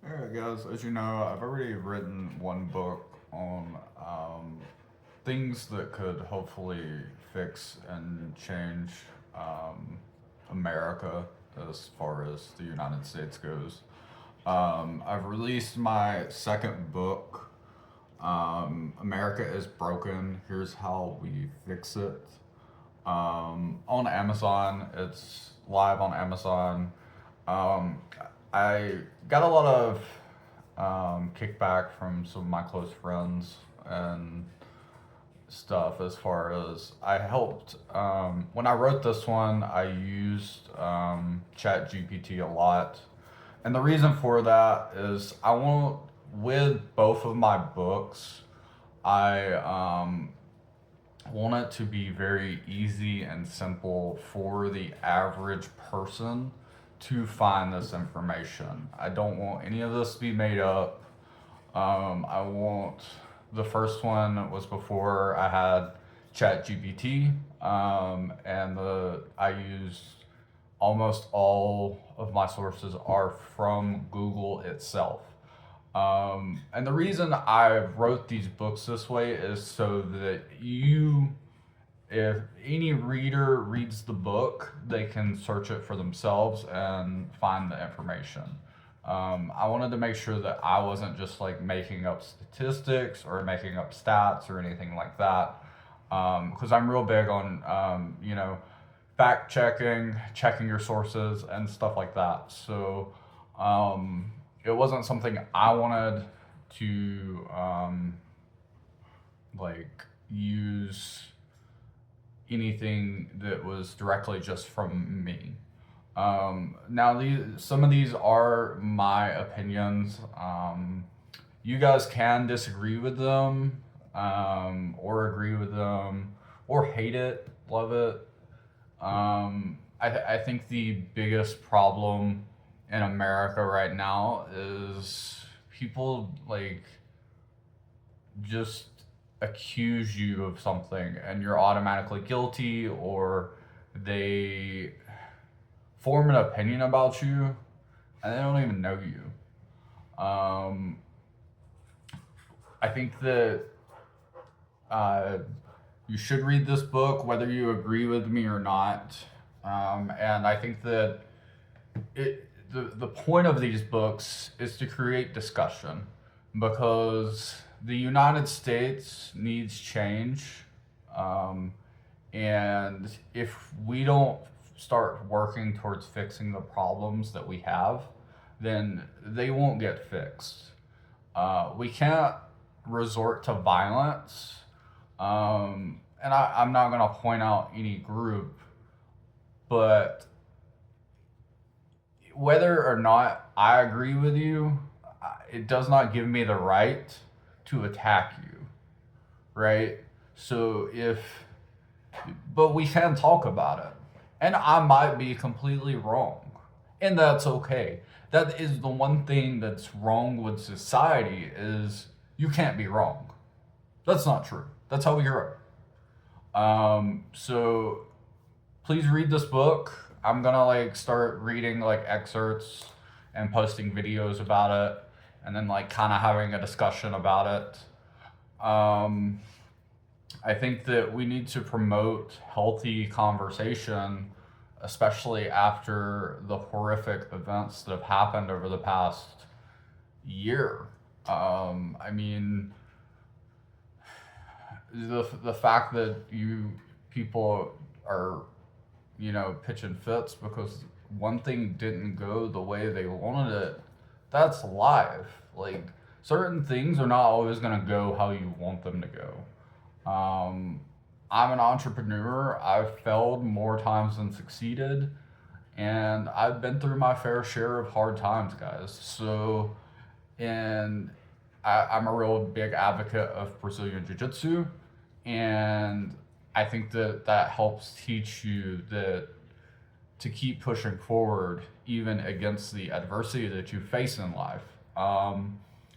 Alright, guys, as you know, I've already written one book on things that could hopefully fix and change um, America as far as the United States goes. I've released my second book, America is Broken. Here's How We Fix It. On Amazon. It's live on Amazon. Um, I got a lot of kickback from some of my close friends and stuff as far as I helped. When I wrote this one, I used Chat GPT a lot. And the reason for that is I want, with both of my books, I want it to be very easy and simple for the average person to find this information. I don't want any of this to be made up. I want the first one was before I had ChatGPT, and I used almost all of my sources are from Google itself. And the reason I wrote these books this way is so that if any reader reads the book, they can search it for themselves and find the information. I wanted to make sure that I wasn't just like making up statistics or making up stats or anything like that. Because I'm real big on, fact checking, checking your sources, and stuff like that. So it wasn't something I wanted to use anything that was directly just from me. Now, some of these are my opinions. You guys can disagree with them, or agree with them, or hate it, love it. I think the biggest problem in America right now is people just accuse you of something and you're automatically guilty, or they form an opinion about you and they don't even know you. Um, I think that uh, you should read this book whether you agree with me or not. And I think that the point of these books is to create discussion because the United States needs change. Um, and if we don't start working towards fixing the problems that we have, then they won't get fixed. We can't resort to violence. And I'm not going to point out any group, but whether or not I agree with you, it does not give me the right to attack you, right? So but we can talk about it. And I might be completely wrong. And that's okay. That is the one thing that's wrong with society is you can't be wrong. That's not true. That's how we grow. So please read this book. I'm gonna start reading excerpts and posting videos about it, and then kind of having a discussion about it. I think that we need to promote healthy conversation, especially after the horrific events that have happened over the past year. I mean, the fact that you people are pitching fits because one thing didn't go the way they wanted it, that's life. Certain things are not always going to go how you want them to go. I'm an entrepreneur. I've failed more times than succeeded, and I've been through my fair share of hard times, guys. So, and I'm a real big advocate of Brazilian Jiu Jitsu, and I think that that helps teach you that to keep pushing forward even against the adversity that you face in life.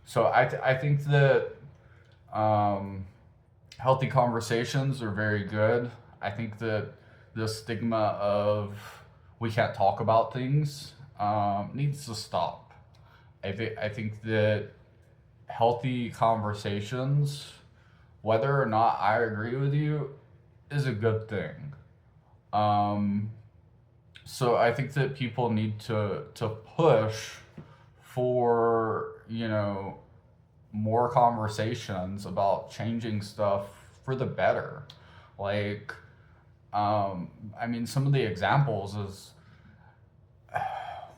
So I think that um, healthy conversations are very good. I think that the stigma of we can't talk about things needs to stop. I think that healthy conversations, whether or not I agree with you, is a good thing. Um, so I think that people need to push for, more conversations about changing stuff for the better. Like, I mean, some of the examples is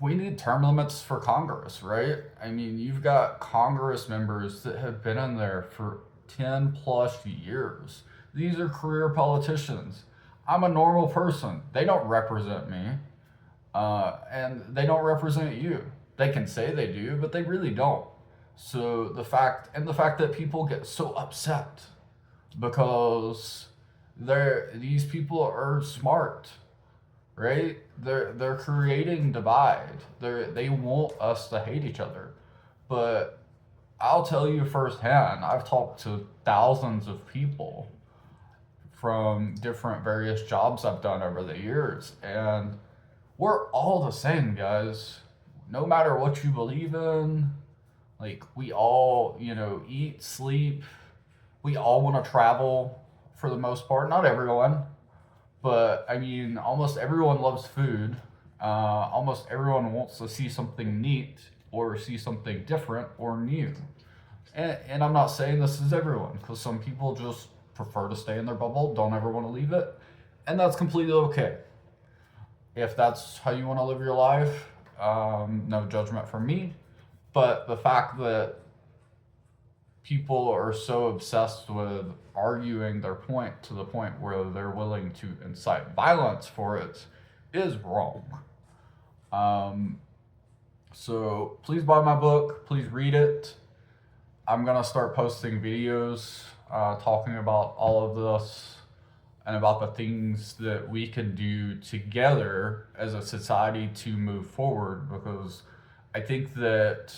we need term limits for Congress, right? I mean, you've got Congress members that have been in there for 10 plus years. These are career politicians. I'm a normal person. They don't represent me, and they don't represent you. They can say they do, but they really don't. So the fact that people get so upset because these people are smart, right? They're creating divide. They want us to hate each other. But I'll tell you firsthand, I've talked to thousands of people from different various jobs I've done over the years, and we're all the same, guys. No matter what you believe in, like we all, eat, sleep, we all want to travel for the most part. Not everyone, but I mean, almost everyone loves food. Almost everyone wants to see something neat or see something different or new. And I'm not saying this is everyone, because some people just prefer to stay in their bubble, don't ever want to leave it. And that's completely okay. If that's how you want to live your life, no judgment from me. But the fact that people are so obsessed with arguing their point to the point where they're willing to incite violence for it is wrong. Um, so please buy my book. Please read it. I'm gonna start posting videos talking about all of this and about the things that we can do together as a society to move forward, because I think that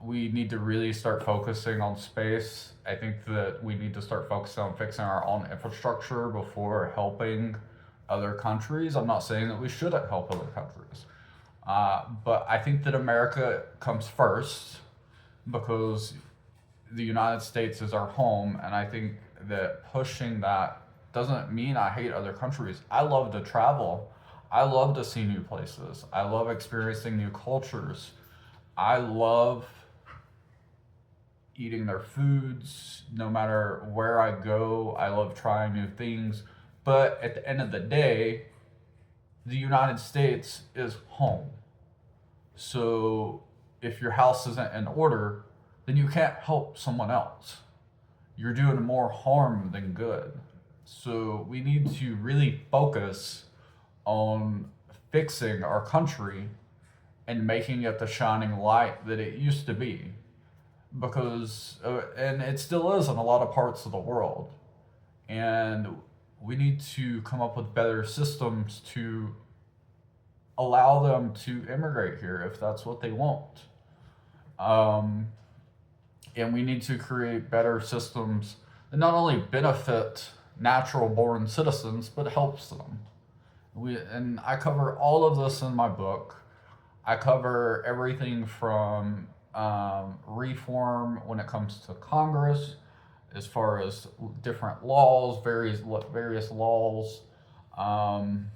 we need to really start focusing on space. I think that we need to start focusing on fixing our own infrastructure before helping other countries. I'm not saying that we shouldn't help other countries, but I think that America comes first because the United States is our home, and I think that pushing that doesn't mean I hate other countries. I love to travel. I love to see new places. I love experiencing new cultures. I love eating their foods no matter where I go. I love trying new things. But at the end of the day, the United States is home. So if your house isn't in order, then you can't help someone else. You're doing more harm than good. So we need to really focus on fixing our country and making it the shining light that it used to be. Because, and it still is in a lot of parts of the world. And we need to come up with better systems to allow them to immigrate here if that's what they want. Um, and we need to create better systems that not only benefit natural born citizens but helps them. And I cover all of this in my book. I cover everything from reform when it comes to Congress, as far as different laws, various laws, um,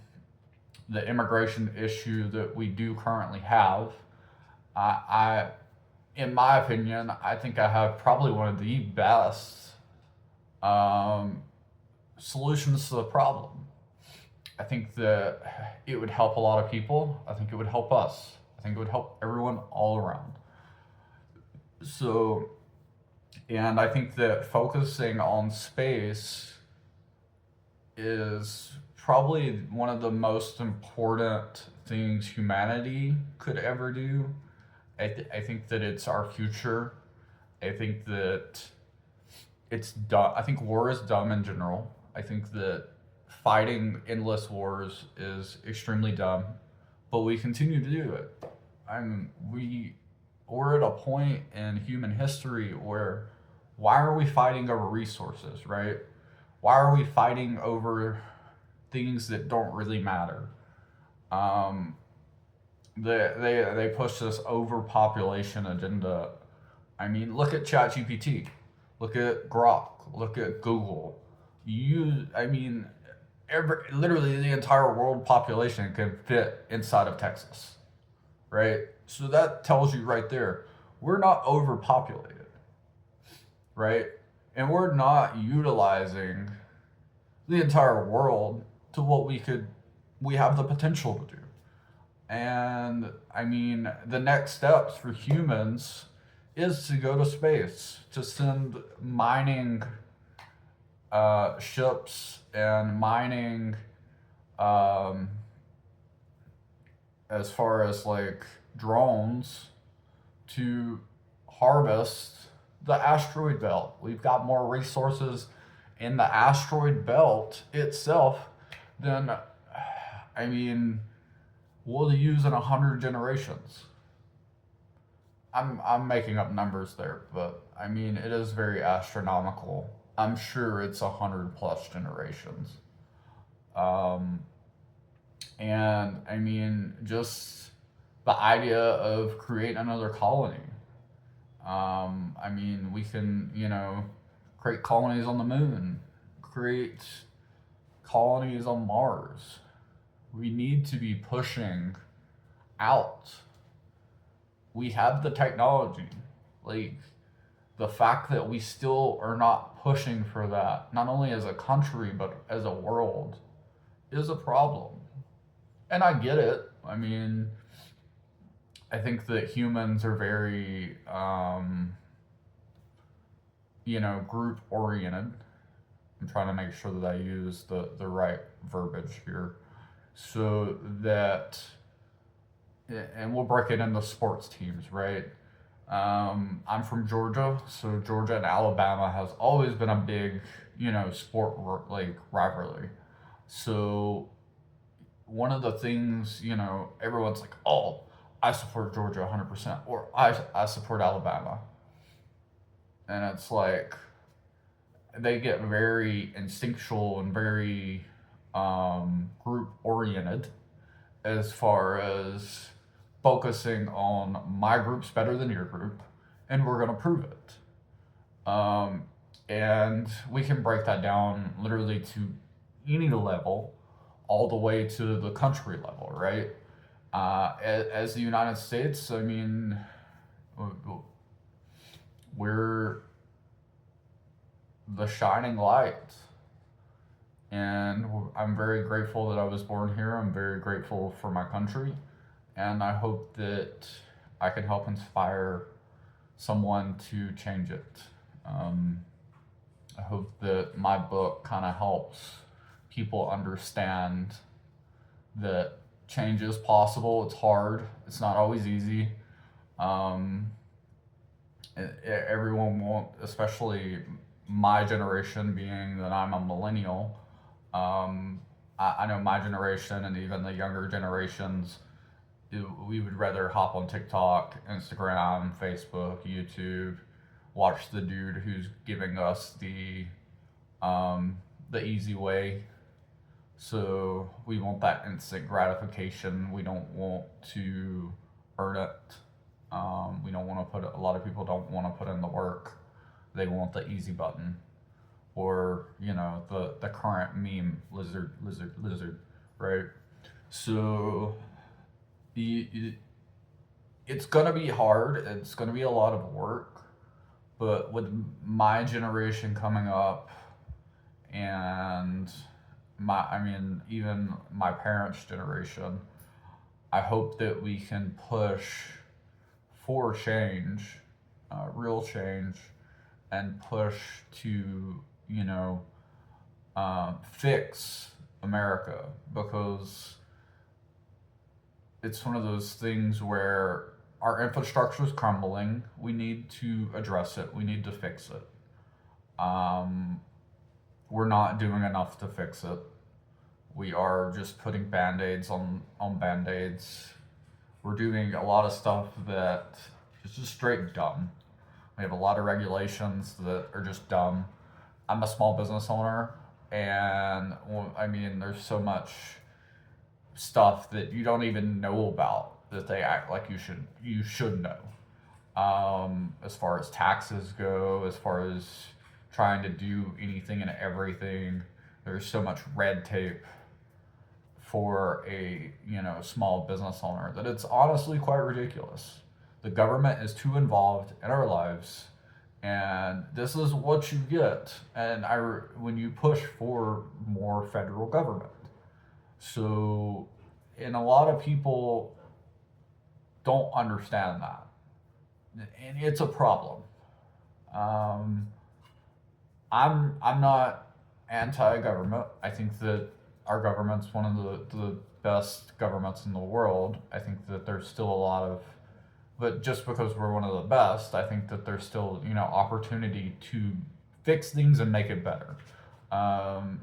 the immigration issue that we do currently have. I in my opinion, I think I have probably one of the best um, solutions to the problem. I think that it would help a lot of people. I think it would help us. I think it would help everyone all around. So, and I think that focusing on space is probably one of the most important things humanity could ever do. I think that it's our future. I think that it's dumb. I think war is dumb in general. I think that fighting endless wars is extremely dumb, but we continue to do it. We're at a point in human history where why are we fighting over resources, right? Why are we fighting over things that don't really matter? Um, They push this overpopulation agenda. I mean, look at ChatGPT, look at Grok, look at Google. I mean, literally the entire world population can fit inside of Texas, right? So that tells you right there, we're not overpopulated, right? And we're not utilizing the entire world to what we have the potential to do. And I mean, the next steps for humans is to go to space, to send mining ships and mining, um, as far as like drones, to harvest the asteroid belt. We've got more resources in the asteroid belt itself than, I mean, we'll use in 100 generations. I'm making up numbers there, but I mean it is very astronomical. I'm sure it's 100 plus generations. Um, and I mean just the idea of creating another colony. I mean we can create colonies on the moon, create colonies on Mars. We need to be pushing out. We have the technology. Like, the fact that we still are not pushing for that, not only as a country, but as a world, is a problem. And I get it. I mean, I think that humans are very, group oriented. I'm trying to make sure that I use the right verbiage here. So that, and we'll break it into sports teams, right? I'm from Georgia, so Georgia and Alabama has always been a big, sport like rivalry. So one of the things, everyone's like, oh, I support Georgia 100%, or I support Alabama. And it's like, they get very instinctual and very group oriented as far as focusing on my group's better than your group, and we're going to prove it. And we can break that down literally to any level, all the way to the country level, right? As the United States, I mean, we're the shining light. And I'm very grateful that I was born here. I'm very grateful for my country. And I hope that I can help inspire someone to change it. Um, I hope that my book kind of helps people understand that change is possible. It's hard, it's not always easy. Um, Everyone won't, especially my generation, being that I'm a millennial. I know my generation and even the younger generations, we would rather hop on TikTok, Instagram, Facebook, YouTube, watch the dude who's giving us the easy way. So we want that instant gratification. We don't want to earn it. We don't want to put a lot of people don't want to put in the work. They want the easy button, or the current meme, lizard, lizard, lizard, right? So it's gonna be hard. It's gonna be a lot of work, but with my generation coming up, and I mean, even my parents' generation, I hope that we can push for change, real change, and push to, fix America, because it's one of those things where our infrastructure is crumbling. We need to address it. We need to fix it. Um, we're not doing enough to fix it. We are just putting band-aids on band-aids. We're doing a lot of stuff that is just straight dumb. We have a lot of regulations that are just dumb. I'm a small business owner, and well, I mean, there's so much stuff that you don't even know about. that they act like you should know. As far as taxes go, as far as trying to do anything and everything, there's so much red tape for a small business owner that it's honestly quite ridiculous. The government is too involved in our lives, and this is what you get. And when you push for more federal government, so and a lot of people don't understand that, and it's a problem. Um, I'm not anti-government. I think that our government's one of the best governments in the world. I think that there's still a lot of, but just because we're one of the best, I think that there's still opportunity to fix things and make it better.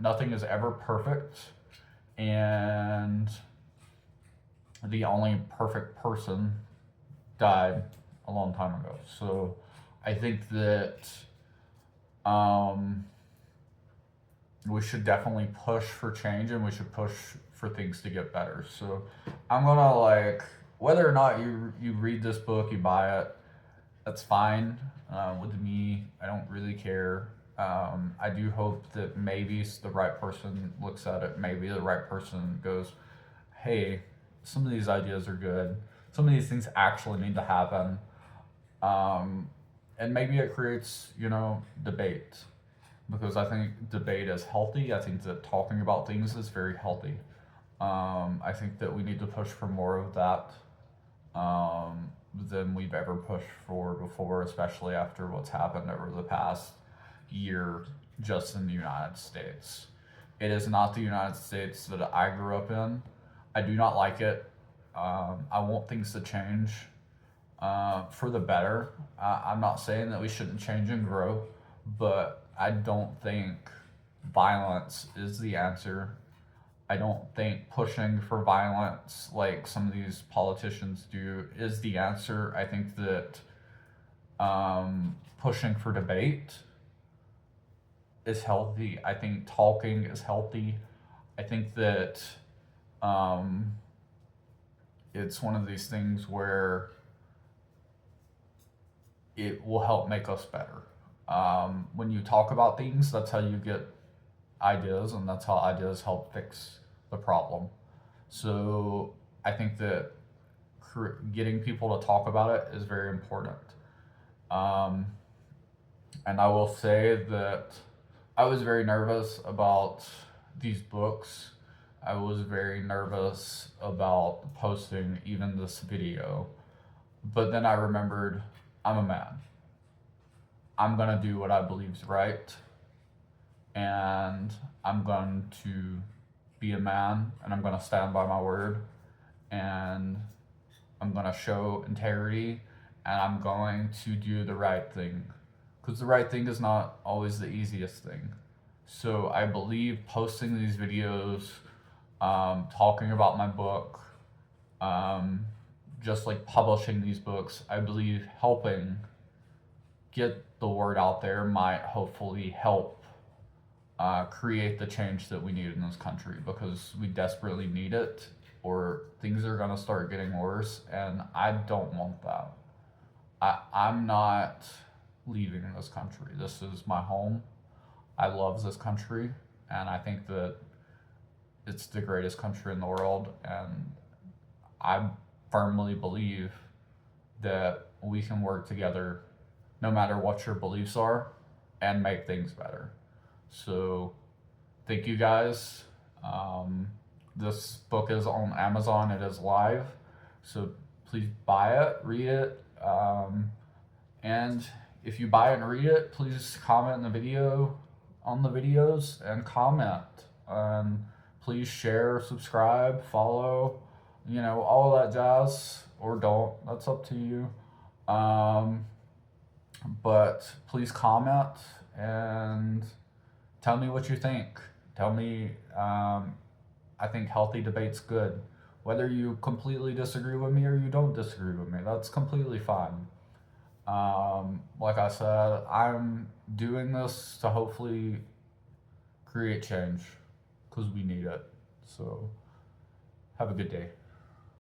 Nothing is ever perfect, and the only perfect person died a long time ago. So I think that um, we should definitely push for change, and we should push for things to get better. So I'm gonna whether or not you read this book, you buy it, that's fine. With me, I don't really care. I do hope that maybe the right person looks at it. Maybe the right person goes, "Hey, some of these ideas are good. Some of these things actually need to happen." And maybe it creates, debate, because I think debate is healthy. I think that talking about things is very healthy. I think that we need to push for more of that than we've ever pushed for before, especially after what's happened over the past year just in the United States. It is not the United States that I grew up in. I do not like it. I want things to change for the better. I'm not saying that we shouldn't change and grow, but I don't think violence is the answer. I don't think pushing for violence like some of these politicians do is the answer. I think that pushing for debate is healthy. I think talking is healthy. I think that um, it's one of these things where it will help make us better. When you talk about things, that's how you get ideas, and that's how ideas help fix the problem. So I think that getting people to talk about it is very important. Um, and I will say that I was very nervous about these books. I was very nervous about posting even this video. But then I remembered I'm a man. I'm going to do what I believe is right. And I'm going to be a man, and I'm going to stand by my word. And I'm going to show integrity, and I'm going to do the right thing. Because the right thing is not always the easiest thing. So I believe posting these videos, talking about my book, just like publishing these books, I believe helping get the word out there might hopefully help create the change that we need in this country, because we desperately need it, or things are going to start getting worse, and I don't want that. I'm not leaving this country. This is my home. I love this country, and I think that it's the greatest country in the world, and I firmly believe that we can work together no matter what your beliefs are and make things better. So thank you guys. This book is on Amazon. It is live. So please buy it, read it. And if you buy it and read it, please comment in the video, on the videos, and comment. Please share, subscribe, follow, all of that jazz, or don't. That's up to you. But please comment and tell me what you think. Tell me, I think healthy debate's good. Whether you completely disagree with me or you don't disagree with me, that's completely fine. Like I said, I'm doing this to hopefully create change, because we need it. So, have a good day.